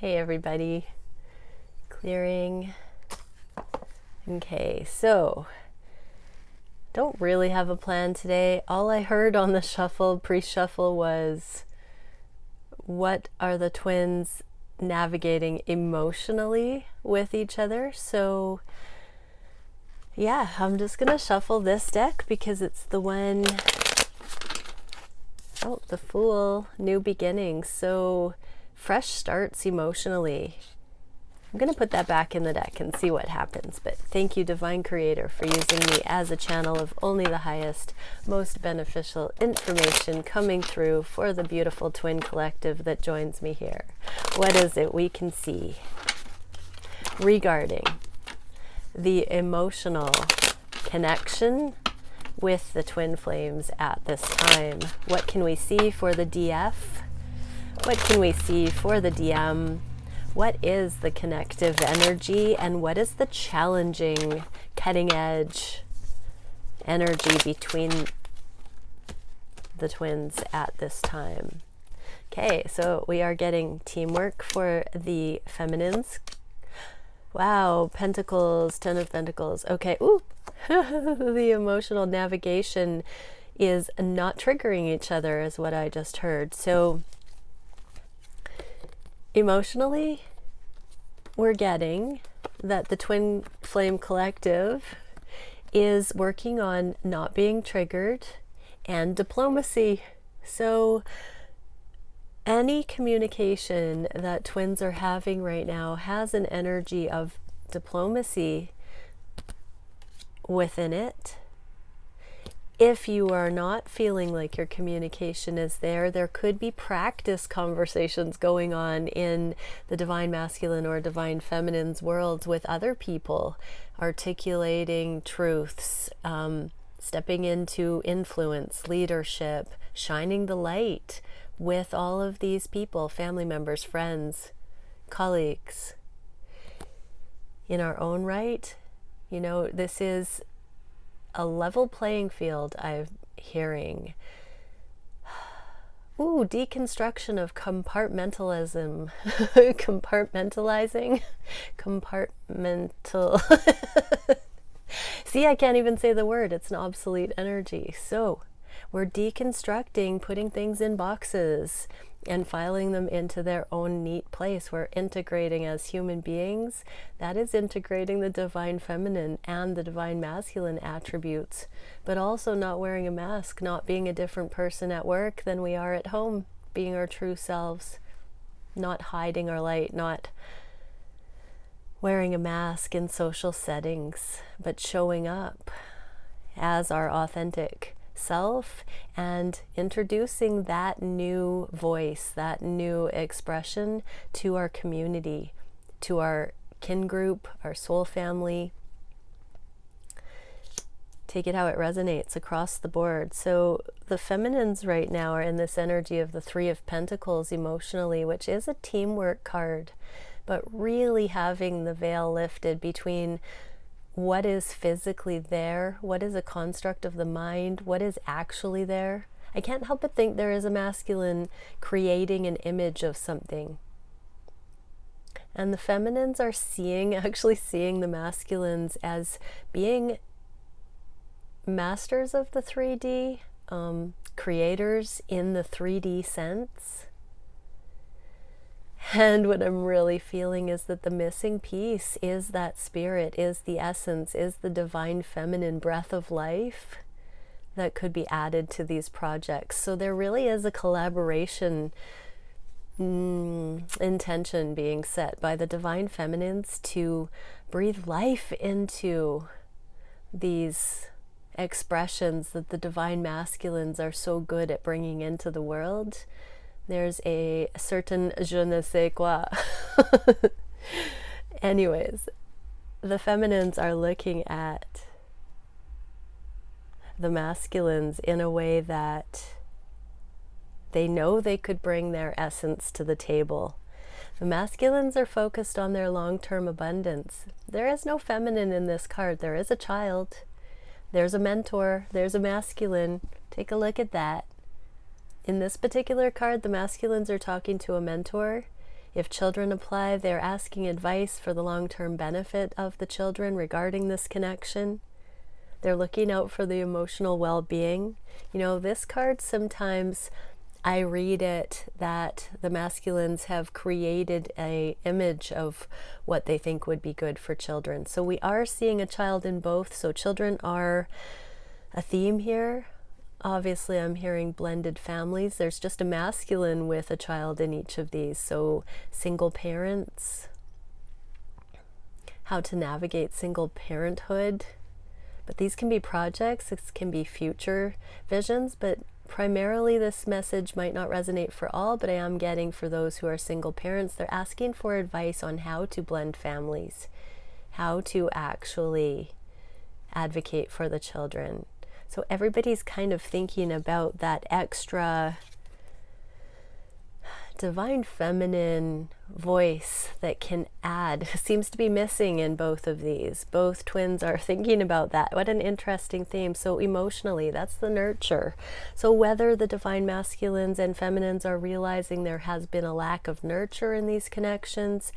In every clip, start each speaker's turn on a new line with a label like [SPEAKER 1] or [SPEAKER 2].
[SPEAKER 1] Hey everybody, clearing. Okay, so don't really have a plan today. All I heard on the shuffle, pre-shuffle, was what are the twins navigating emotionally with each other. So yeah, I'm just gonna shuffle this deck because it's the one, oh, the Fool, new beginnings. So fresh starts emotionally. I'm going to put that back in the deck and see what happens, but thank you, Divine Creator, for using me as a channel of only the highest, most beneficial information coming through for the beautiful twin collective that joins me here. What is it we can see regarding the emotional connection with the twin flames at this time? What can we see for the DF? What can we see for the DM? What is the connective energy, and what is the challenging, cutting edge energy between the twins at this time? Okay, so we are getting teamwork for the feminines. Wow, Pentacles, Ten of Pentacles. Okay, ooh, the emotional navigation is not triggering each other is what I just heard. So emotionally, we're getting that the twin flame collective is working on not being triggered and diplomacy. So any communication that twins are having right now has an energy of diplomacy within it. If you are not feeling like your communication is there, there could be practice conversations going on in the divine masculine or divine feminine's worlds with other people, articulating truths, stepping into influence, leadership, shining the light with all of these people, family members, friends, colleagues. In our own right, you know, this is a level playing field. I'm hearing. Ooh, deconstruction of compartmentalism. Compartmentalizing. Compartmental. See, I can't even say the word. It's an obsolete energy. So we're deconstructing, putting things in boxes and filing them into their own neat place. We're integrating as human beings. That is integrating the divine feminine and the divine masculine attributes, but also not wearing a mask, not being a different person at work than we are at home, being our true selves, not hiding our light, not wearing a mask in social settings, but showing up as our authentic self and introducing that new voice, that new expression to our community, to our kin group, our soul family. Take it how it resonates across the board. So the feminines right now are in this energy of the Three of Pentacles emotionally, which is a teamwork card, but really having the veil lifted between what is physically there, what is a construct of the mind, what is actually there. I can't help but think there is a masculine creating an image of something. And the feminines are actually seeing the masculines as being masters of the 3D, creators in the 3D sense. And what I'm really feeling is that the missing piece is that spirit, is the essence, is the divine feminine breath of life that could be added to these projects. So there really is a collaboration intention being set by the divine feminines to breathe life into these expressions that the divine masculines are so good at bringing into the world. There's a certain je ne sais quoi. Anyways, the feminines are looking at the masculines in a way that they know they could bring their essence to the table. The masculines are focused on their long-term abundance. There is no feminine in this card. There is a child. There's a mentor. There's a masculine. Take a look at that. In this particular card, the masculines are talking to a mentor If children apply, they're asking advice for the long-term benefit of the children regarding this connection. They're looking out for the emotional well-being. You know, this card, sometimes I read it that the masculines have created an image of what they think would be good for children. So we are seeing a child in both. So children are a theme here. Obviously, I'm hearing blended families. There's just a masculine with a child in each of these. So single parents, how to navigate single parenthood. But these can be projects, this can be future visions, but primarily this message might not resonate for all, but I am getting for those who are single parents. They're asking for advice on how to blend families, how to actually advocate for the children. So everybody's kind of thinking about that extra divine feminine voice that can add. Seems to be missing in both of these. Both twins are thinking about that. What an interesting theme. So emotionally, that's the nurture. So whether the divine masculines and feminines are realizing there has been a lack of nurture in these connections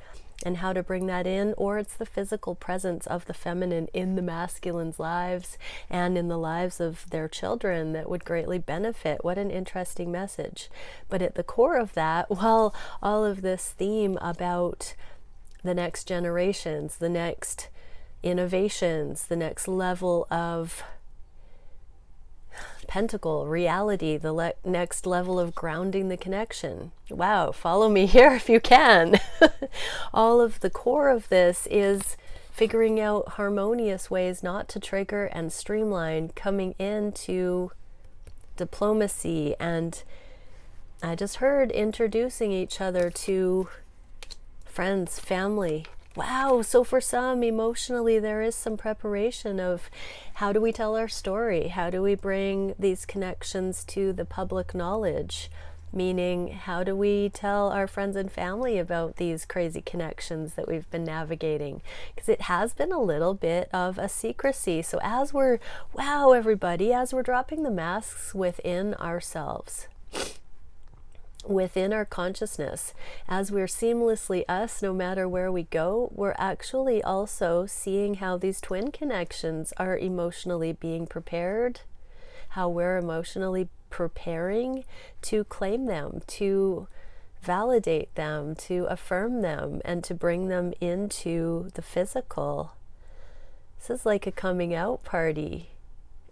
[SPEAKER 1] and how to bring that in, or it's the physical presence of the feminine in the masculine's lives and in the lives of their children that would greatly benefit. What an interesting message. But at the core of that, well, all of this theme about the next generations, the next innovations, the next level of pentacle reality, the next level of grounding the connection. Wow, follow me here if you can. All of the core of this is figuring out harmonious ways not to trigger and streamline, coming into diplomacy, and I just heard introducing each other to friends, family. Wow, so for some, emotionally, there is some preparation of how do we tell our story? How do we bring these connections to the public knowledge? Meaning, how do we tell our friends and family about these crazy connections that we've been navigating? Because it has been a little bit of a secrecy. So as we're, wow, everybody, as we're dropping the masks within ourselves, within our consciousness, as we're seamlessly us, no matter where we go, we're actually also seeing how these twin connections are emotionally being prepared, how we're emotionally preparing to claim them, to validate them, to affirm them, and to bring them into the physical. This is like a coming out party,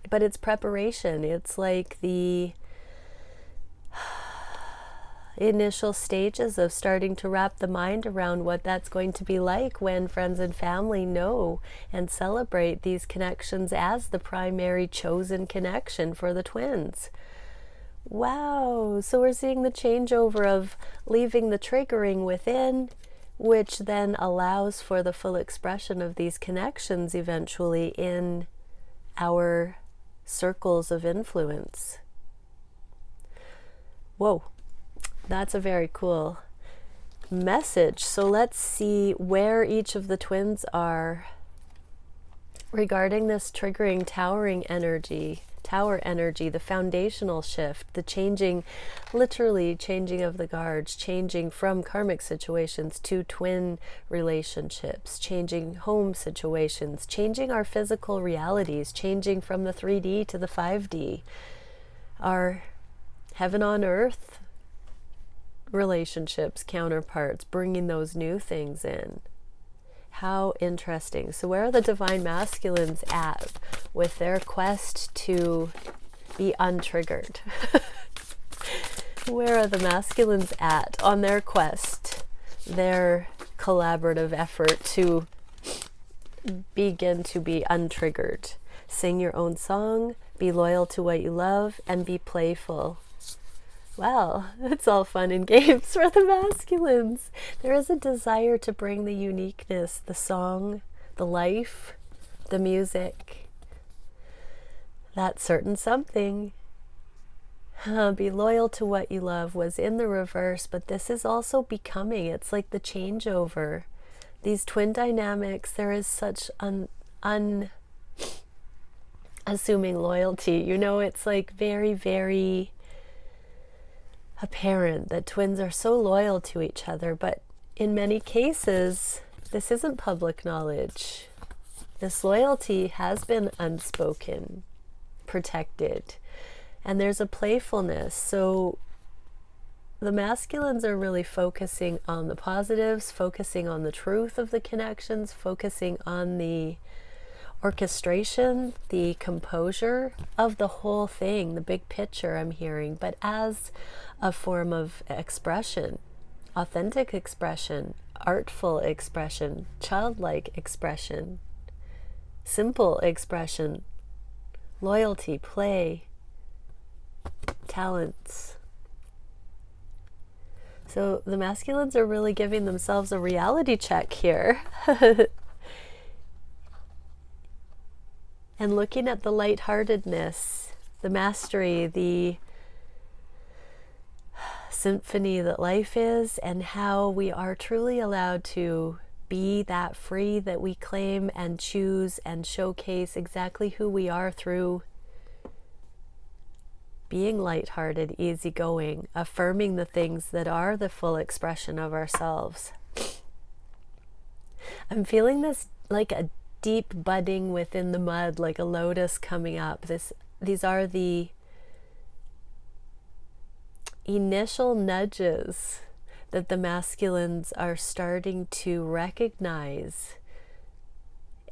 [SPEAKER 1] but it's preparation. It's like the initial stages of starting to wrap the mind around what that's going to be like when friends and family know and celebrate these connections as the primary chosen connection for the twins. Wow, so we're seeing the changeover of leaving the triggering within, which then allows for the full expression of these connections eventually in our circles of influence. Whoa. That's a very cool message. So let's see where each of the twins are regarding this triggering tower energy, the foundational shift, the changing, literally changing of the guards, changing from karmic situations to twin relationships, changing home situations, changing our physical realities, changing from the 3D to the 5D, our heaven on earth relationships, counterparts, bringing those new things in. How interesting. So where are the divine masculines at with their quest to be untriggered? Where are the masculines at on their quest, their collaborative effort to begin to be untriggered? Sing your own song, be loyal to what you love, and be playful. Well, it's all fun and games for the masculines. There is a desire to bring the uniqueness, the song, the life, the music, that certain something. Be loyal to what you love was in the reverse, but this is also becoming. It's like the changeover. These twin dynamics, there is such unassuming loyalty. You know, it's like very, very apparent that twins are so loyal to each other, but in many cases, this isn't public knowledge. This loyalty has been unspoken, protected, and there's a playfulness. So the masculines are really focusing on the positives, focusing on the truth of the connections, focusing on the orchestration, the composure of the whole thing, the big picture I'm hearing, but as a form of expression, authentic expression, artful expression, childlike expression, simple expression, loyalty, play, talents. So the masculines are really giving themselves a reality check here. And looking at the lightheartedness, the mastery, the symphony that life is, and how we are truly allowed to be that free that we claim and choose and showcase exactly who we are through being lighthearted, easygoing, affirming the things that are the full expression of ourselves. I'm feeling this like a deep budding within the mud, like a lotus coming up. These are the initial nudges that the masculines are starting to recognize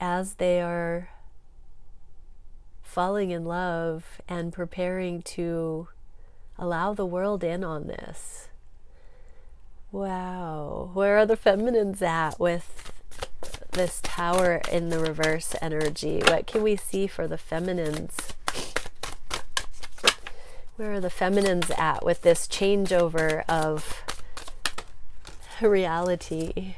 [SPEAKER 1] as they are falling in love and preparing to allow the world in on this. Wow, where are the feminines at with this Tower in the reverse energy? What can we see for the feminines? Where are the feminines at with this changeover of reality?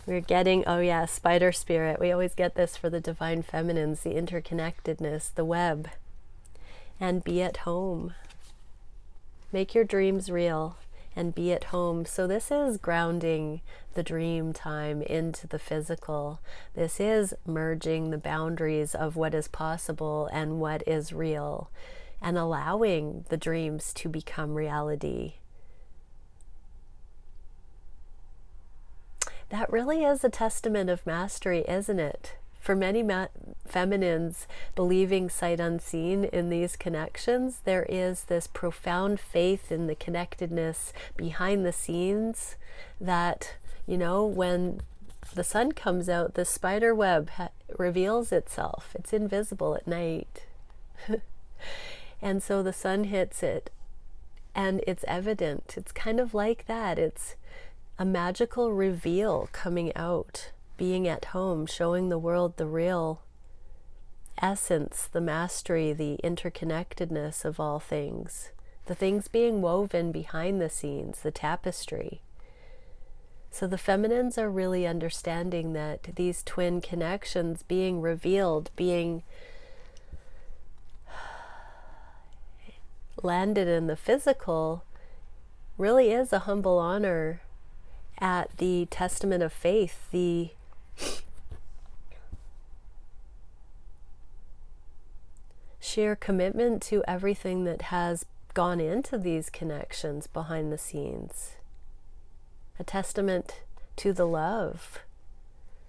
[SPEAKER 1] We're getting, oh yeah, spider spirit. We always get this for the divine feminines, the interconnectedness, the web. And be at home. Make your dreams real and be at home. So this is grounding the dream time into the physical. This is merging the boundaries of what is possible and what is real, and allowing the dreams to become reality. That really is a testament of mastery, isn't it? For many feminines believing sight unseen in these connections, there is this profound faith in the connectedness behind the scenes that, you know, when the sun comes out, the spider web reveals itself. It's invisible at night. And so the sun hits it and it's evident. It's kind of like that. It's a magical reveal coming out, being at home, showing the world the real essence, the mastery, the interconnectedness of all things, the things being woven behind the scenes, the tapestry. So the feminines are really understanding that these twin connections being revealed, being landed in the physical, really is a humble honor at the testament of faith, the sheer commitment to everything that has gone into these connections behind the scenes. A testament to the love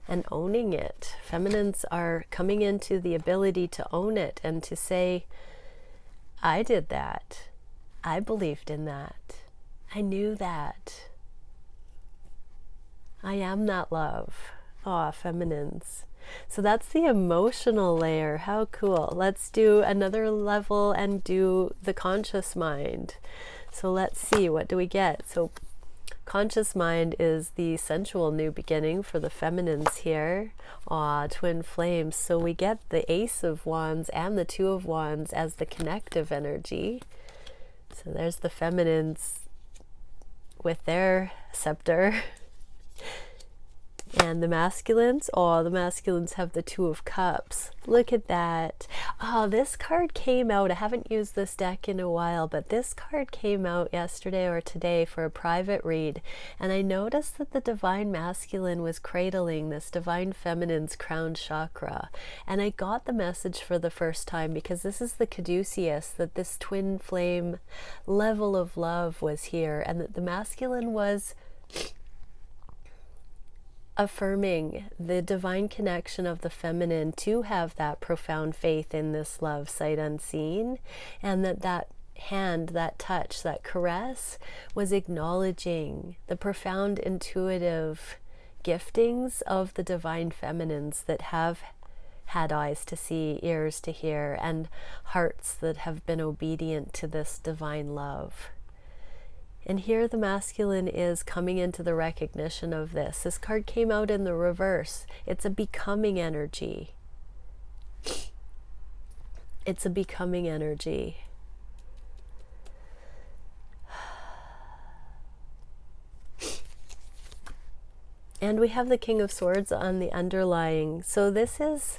[SPEAKER 1] and owning it. Feminines are coming into the ability to own it and to say, I did that. I believed in that. I knew that. I am that love. Aw, feminines. So that's the emotional layer. How cool. Let's do another level and do the conscious mind. So let's see, what do we get? So conscious mind is the sensual new beginning for the feminines here. Aw, twin flames. So we get the Ace of Wands and the Two of Wands as the connective energy. So there's the feminines with their scepter. And the masculines, oh, the masculines have the Two of Cups. Look at that. Oh, this card came out. I haven't used this deck in a while, but this card came out yesterday or today for a private read. And I noticed that the divine masculine was cradling this divine feminine's crown chakra. And I got the message for the first time because this is the caduceus, that this twin flame level of love was here, and that the masculine was affirming the divine connection of the feminine to have that profound faith in this love sight unseen, and that hand, that touch, that caress was acknowledging the profound intuitive giftings of the divine feminines that have had eyes to see, ears to hear, and hearts that have been obedient to this divine love. And here the masculine is coming into the recognition of this. This card came out in the reverse. It's a becoming energy. It's a becoming energy. And we have the King of Swords on the underlying. So this is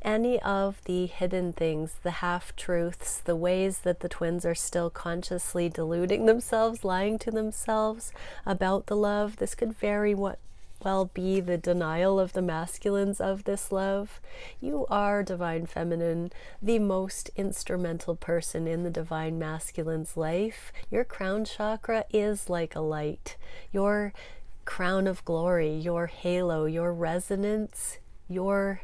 [SPEAKER 1] any of the hidden things, the half-truths, the ways that the twins are still consciously deluding themselves, lying to themselves about the love. This could very well be the denial of the masculines of this love. You are divine feminine, the most instrumental person in the divine masculine's life. Your crown chakra is like a light. Your crown of glory, your halo, your resonance, your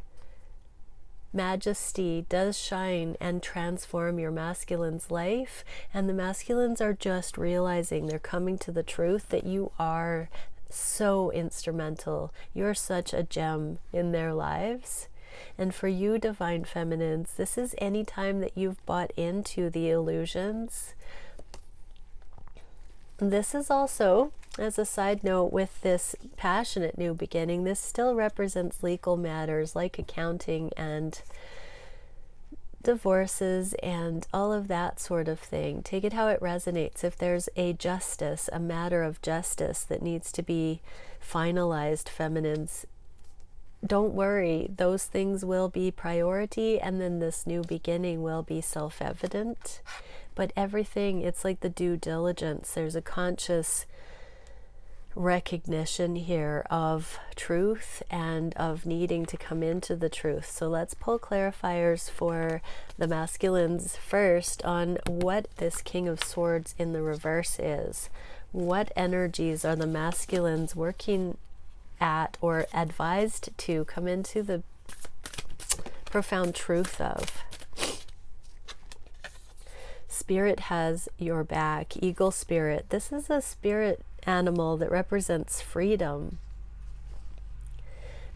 [SPEAKER 1] majesty does shine and transform your masculine's life, and the masculines are just realizing, they're coming to the truth that you are so instrumental. You're such a gem in their lives. And for you divine feminines, this is any time that you've bought into the illusions. This is also, as a side note, with this passionate new beginning, this still represents legal matters like accounting and divorces and all of that sort of thing. Take it how it resonates. If there's a justice, a matter of justice that needs to be finalized, feminines, don't worry, those things will be priority, and then this new beginning will be self-evident. But everything, it's like the due diligence. There's a conscious recognition here of truth and of needing to come into the truth. So let's pull clarifiers for the masculines first on what this King of Swords in the reverse is. What energies are the masculines working at or advised to come into the profound truth of? Spirit has your back. Eagle spirit. This is a spirit animal that represents freedom.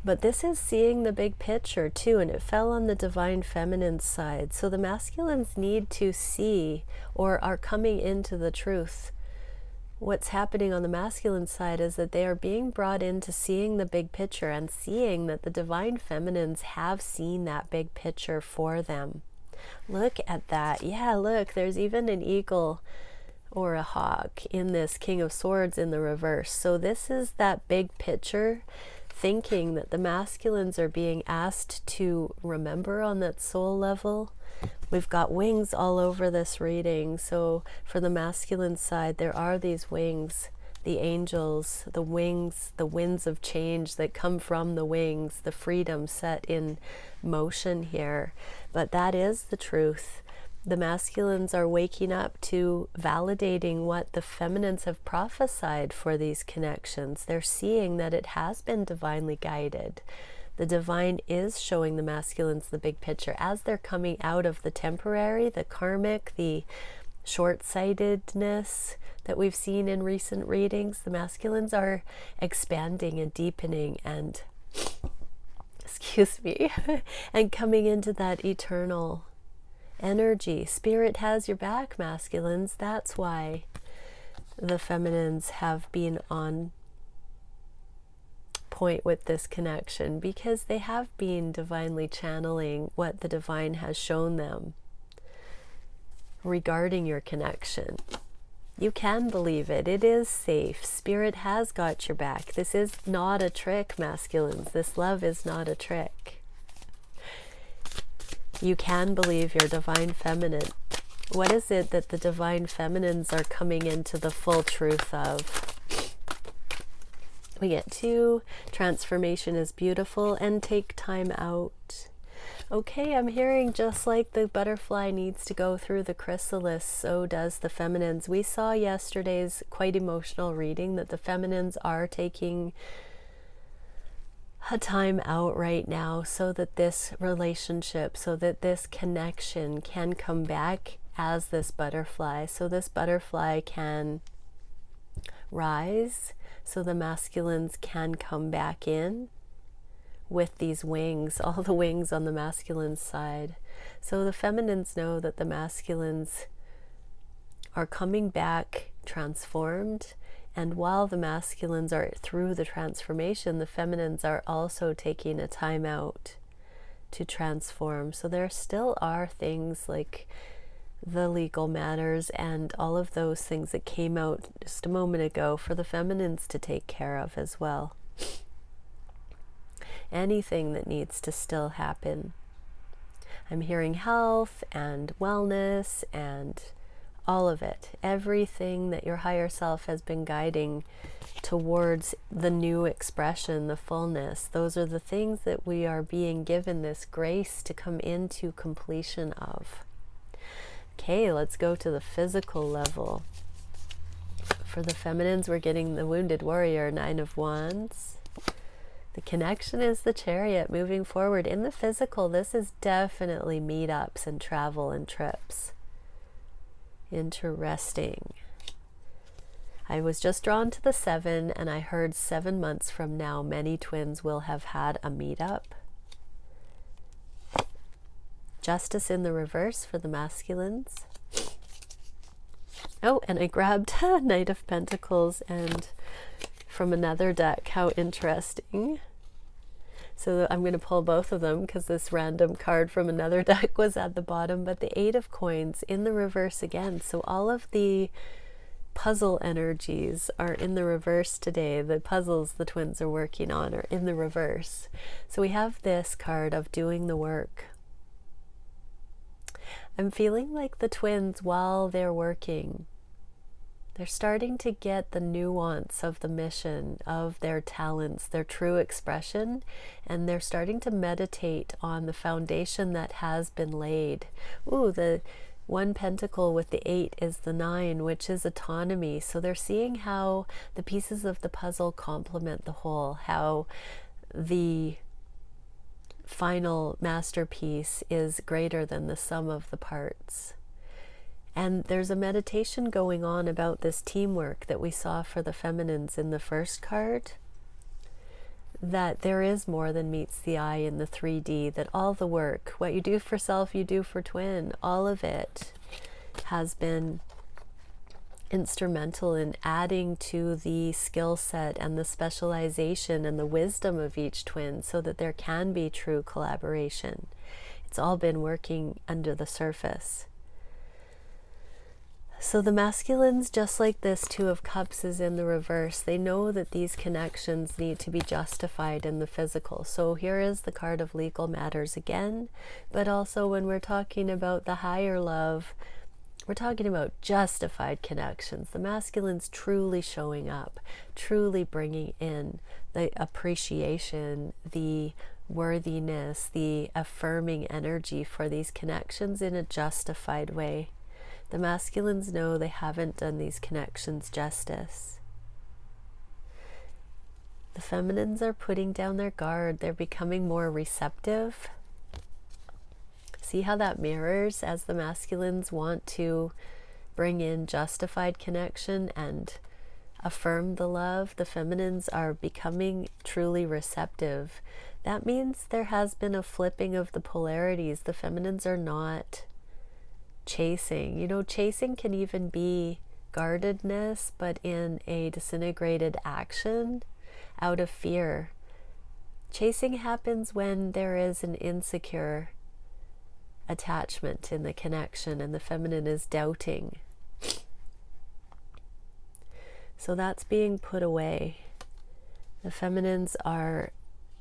[SPEAKER 1] But this is seeing the big picture too, and it fell on the divine feminine side. So the masculines need to see, or are coming into the truth. What's happening on the masculine side is that they are being brought into seeing the big picture and seeing that the divine feminines have seen that big picture for them. Look at that. Yeah, look, there's even an eagle or a hawk in this King of Swords in the reverse. So this is that big picture thinking that the masculines are being asked to remember on that soul level. We've got wings all over this reading. So for the masculine side, there are these wings, the angels, the wings, the winds of change that come from the wings, the freedom set in motion here. But that is the truth. The masculines are waking up to validating what the feminines have prophesied for these connections. They're seeing that it has been divinely guided. The divine is showing the masculines the big picture as they're coming out of the temporary, the karmic, the short-sightedness that we've seen in recent readings. The masculines are expanding and deepening and and coming into that eternal energy. Spirit has your back, masculines. That's why the feminines have been on point with this connection, because they have been divinely channeling what the divine has shown them regarding your connection. You can believe it. It is safe. Spirit has got your back. This is not a trick, masculines. This love is not a trick. You can believe your divine feminine. What is it that the divine feminines are coming into the full truth of? We get 2, transformation is beautiful, and take time out. Okay, I'm hearing just like the butterfly needs to go through the chrysalis, so does the feminines. We saw yesterday's quite emotional reading that the feminines are taking a time out right now so that this relationship, so that this connection can come back as this butterfly, so this butterfly can rise, so the masculines can come back in with these wings, all the wings on the masculine side. So the feminines know that the masculines are coming back transformed, and while the masculines are through the transformation, the feminines are also taking a time out to transform. So there still are things like the legal matters and all of those things that came out just a moment ago for the feminines to take care of as well. Anything that needs to still happen. I'm hearing health and wellness and all of it. Everything that your higher self has been guiding towards the new expression, the fullness. Those are the things that we are being given this grace to come into completion of. Okay, let's go to the physical level. For the feminines, we're getting the Wounded Warrior, 9 of Wands. The connection is the Chariot moving forward. In the physical, this is definitely meetups and travel and trips. Interesting. I was just drawn to the 7, and I heard 7 months from now, many twins will have had a meetup. Justice in the reverse for the masculines. Oh, and I grabbed a Knight of Pentacles and from another deck. How interesting. So I'm going to pull both of them because this random card from another deck was at the bottom, but the 8 of Coins in the reverse again. So all of the puzzle energies are in the reverse today. The puzzles the twins are working on are in the reverse. So we have this card of doing the work. I'm feeling like the twins, while they're working, they're starting to get the nuance of the mission, of their talents, their true expression, and they're starting to meditate on the foundation that has been laid. Ooh, the 1 pentacle with the 8 is the 9, which is autonomy. So they're seeing how the pieces of the puzzle complement the whole, how the final masterpiece is greater than the sum of the parts. And there's a meditation going on about this teamwork that we saw for the feminines in the first card, that there is more than meets the eye in the 3D, that all the work, what you do for self, you do for twin, all of it has been instrumental in adding to the skill set and the specialization and the wisdom of each twin so that there can be true collaboration. It's all been working under the surface. So the masculines, just like this 2 of Cups is in the reverse, they know that these connections need to be justified in the physical. So here is the card of legal matters again, but also when we're talking about the higher love, we're talking about justified connections. The masculines truly showing up, truly bringing in the appreciation, the worthiness, the affirming energy for these connections in a justified way. The masculines know they haven't done these connections justice. The feminines are putting down their guard. They're becoming more receptive. See how that mirrors as the masculines want to bring in justified connection and affirm the love. The feminines are becoming truly receptive. That means there has been a flipping of the polarities. The feminines are not chasing. You know, chasing can even be guardedness, but in a disintegrated action out of fear. Chasing happens when there is an insecure attachment in the connection and the feminine is doubting. So that's being put away. The feminines are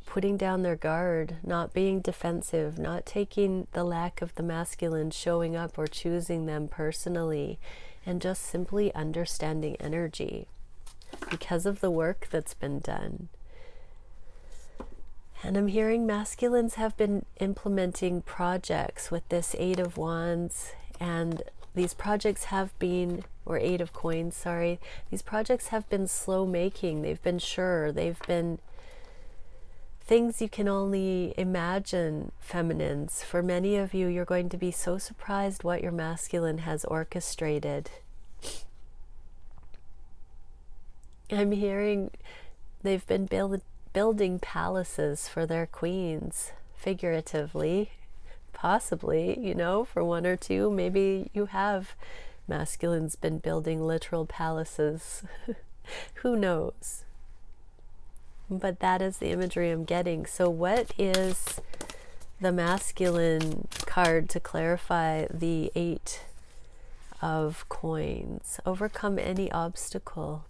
[SPEAKER 1] putting down their guard, not being defensive, not taking the lack of the masculine showing up or choosing them personally, and just simply understanding energy because of the work that's been done. And I'm hearing masculines have been implementing projects with this 8 of Wands, and these projects have been, or 8 of Coins, sorry, these projects have been slow making. They've been sure, they've been things you can only imagine, feminines. For many of you, you're going to be so surprised what your masculine has orchestrated. I'm hearing they've been building palaces for their queens, figuratively, possibly, you know, for one or two. Maybe you have masculines been building literal palaces. Who knows? But that is the imagery I'm getting. So what is the masculine card to clarify the 8 of coins? Overcome any obstacle.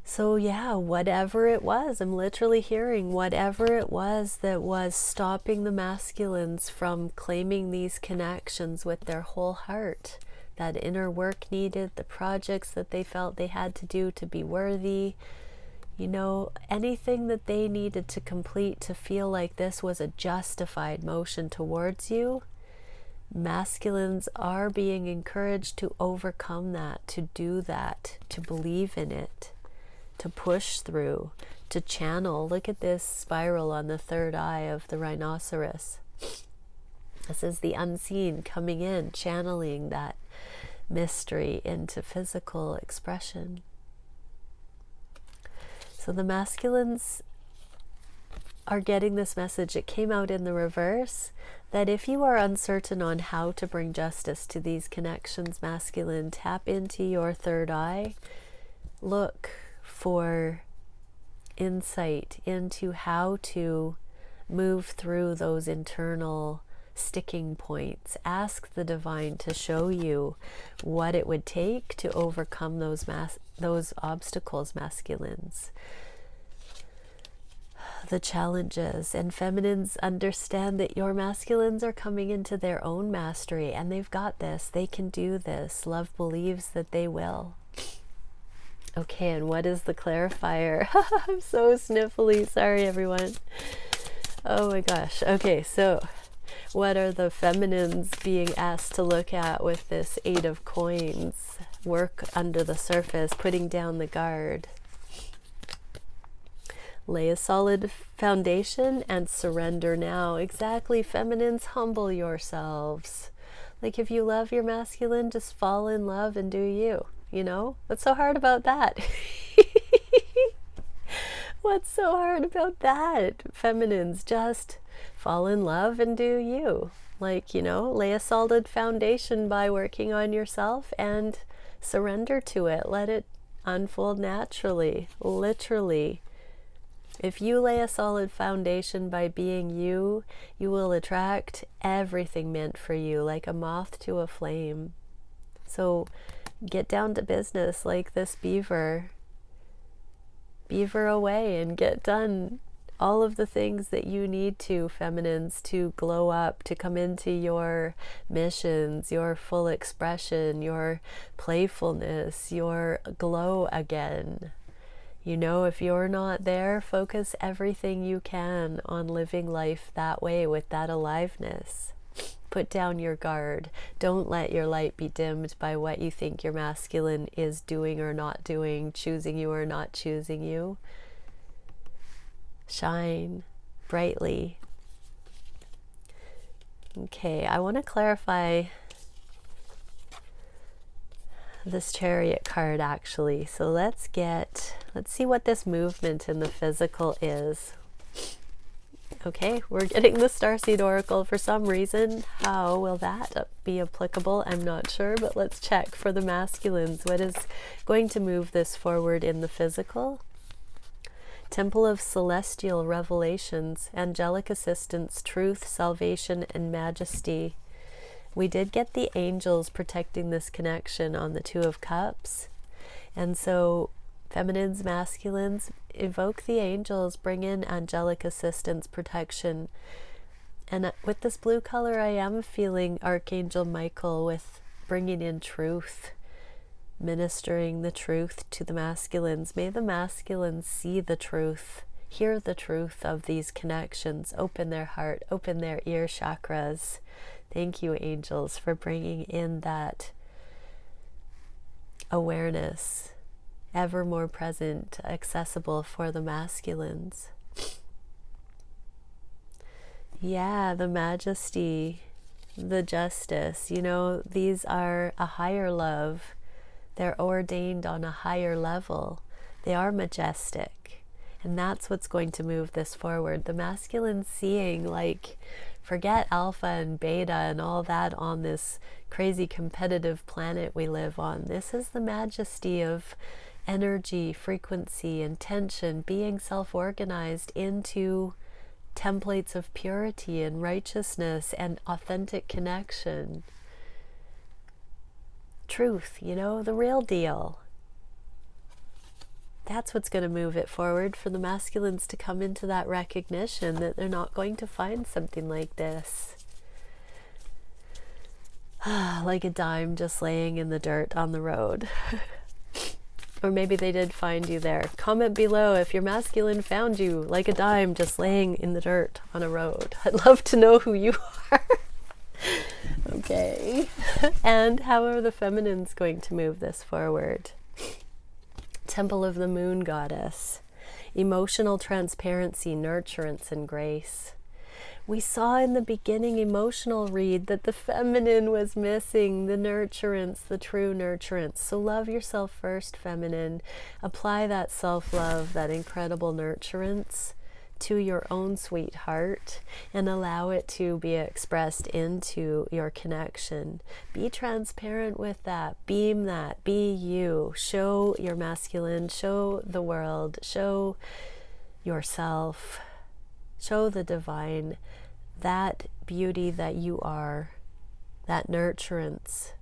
[SPEAKER 1] So yeah, whatever it was, I'm literally hearing whatever it was that was stopping the masculines from claiming these connections with their whole heart, that inner work needed, the projects that they felt they had to do to be worthy, you know, anything that they needed to complete to feel like this was a justified motion towards you. Masculines are being encouraged to overcome that, to do that, to believe in it, to push through, to channel. Look at this spiral on the third eye of the rhinoceros. This is the unseen coming in, channeling that mystery into physical expression. So the masculines are getting this message. It came out in the reverse, that if you are uncertain on how to bring justice to these connections, masculine, tap into your third eye. Look for insight into how to move through those internal sticking points. Ask the divine to show you what it would take to overcome those obstacles, masculines, the challenges. And feminines, understand that your masculines are coming into their own mastery, and they've got this. They can do this. Love believes that they will. Okay, and what is the clarifier? I'm so sniffly. Sorry, everyone. Oh my gosh. Okay, so what are the feminines being asked to look at with this 8 of coins? Work under the surface, putting down the guard. Lay a solid foundation and surrender now. Exactly, feminines, humble yourselves. Like, if you love your masculine, just fall in love and do you. You know? What's so hard about that? What's so hard about that? Feminines, just fall in love and do you. Like, you know, lay a solid foundation by working on yourself and surrender to it. Let it unfold naturally, literally. If you lay a solid foundation by being you, you will attract everything meant for you, like a moth to a flame. So get down to business like this beaver. Beaver away and get done all of the things that you need to, feminines, to glow up, to come into your missions, your full expression, your playfulness, your glow again. You know, if you're not there, focus everything you can on living life that way, with that aliveness. Put down your guard. Don't let your light be dimmed by what you think your masculine is doing or not doing, choosing you or not choosing you. Shine brightly. Okay, I want to clarify this Chariot card, actually. So let's see what this movement in the physical is. Okay, we're getting the Starseed Oracle for some reason. How will that be applicable? I'm not sure, but let's check for the masculines. What is going to move this forward in the physical? Temple of Celestial Revelations, Angelic Assistance, Truth, Salvation, and Majesty. We did get the angels protecting this connection on the 2 of Cups. And so feminines, masculines, evoke the angels, bring in angelic assistance, protection. And with this blue color, I am feeling Archangel Michael with bringing in truth, ministering the truth to the masculines. May the masculines see the truth, hear the truth of these connections, open their heart, open their ear chakras. Thank you, angels, for bringing in that awareness, ever more present, accessible for the masculines. Yeah, the majesty, the justice. You know, these are a higher love. They're ordained on a higher level. They are majestic. And that's what's going to move this forward. The masculine seeing, like, forget alpha and beta and all that on this crazy competitive planet we live on. This is the majesty of energy, frequency, intention, being self-organized into templates of purity and righteousness and authentic connection. Truth, you know, the real deal. That's what's going to move it forward, for the masculines to come into that recognition that they're not going to find something like this. Like a dime just laying in the dirt on the road. Or maybe they did find you there. Comment below if your masculine found you like a dime just laying in the dirt on a road. I'd love to know who you are. Okay. And how are the feminines going to move this forward? Temple of the Moon Goddess. Emotional transparency, nurturance, and grace. We saw in the beginning emotional read that the feminine was missing, the nurturance, the true nurturance. So love yourself first, feminine. Apply that self-love, that incredible nurturance to your own sweetheart and allow it to be expressed into your connection. Be transparent with that. Beam that. Be you. Show your masculine. Show the world. Show yourself. Show the divine, that beauty that you are, that nurturance.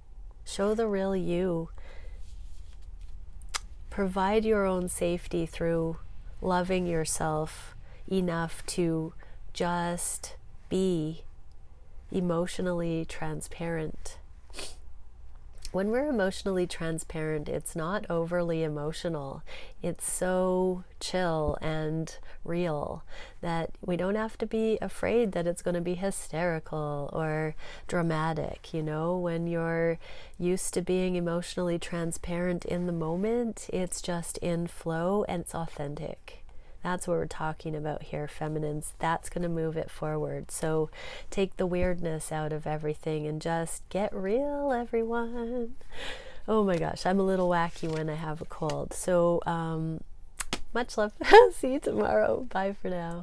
[SPEAKER 1] Show the real you. Provide your own safety through loving yourself enough to just be emotionally transparent. When we're emotionally transparent, it's not overly emotional. It's so chill and real that we don't have to be afraid that it's going to be hysterical or dramatic. You know, when you're used to being emotionally transparent in the moment, it's just in flow and it's authentic. That's what we're talking about here, feminines. That's going to move it forward. So take the weirdness out of everything and just get real, everyone. Oh my gosh, I'm a little wacky when I have a cold. So much love. See you tomorrow. Bye for now.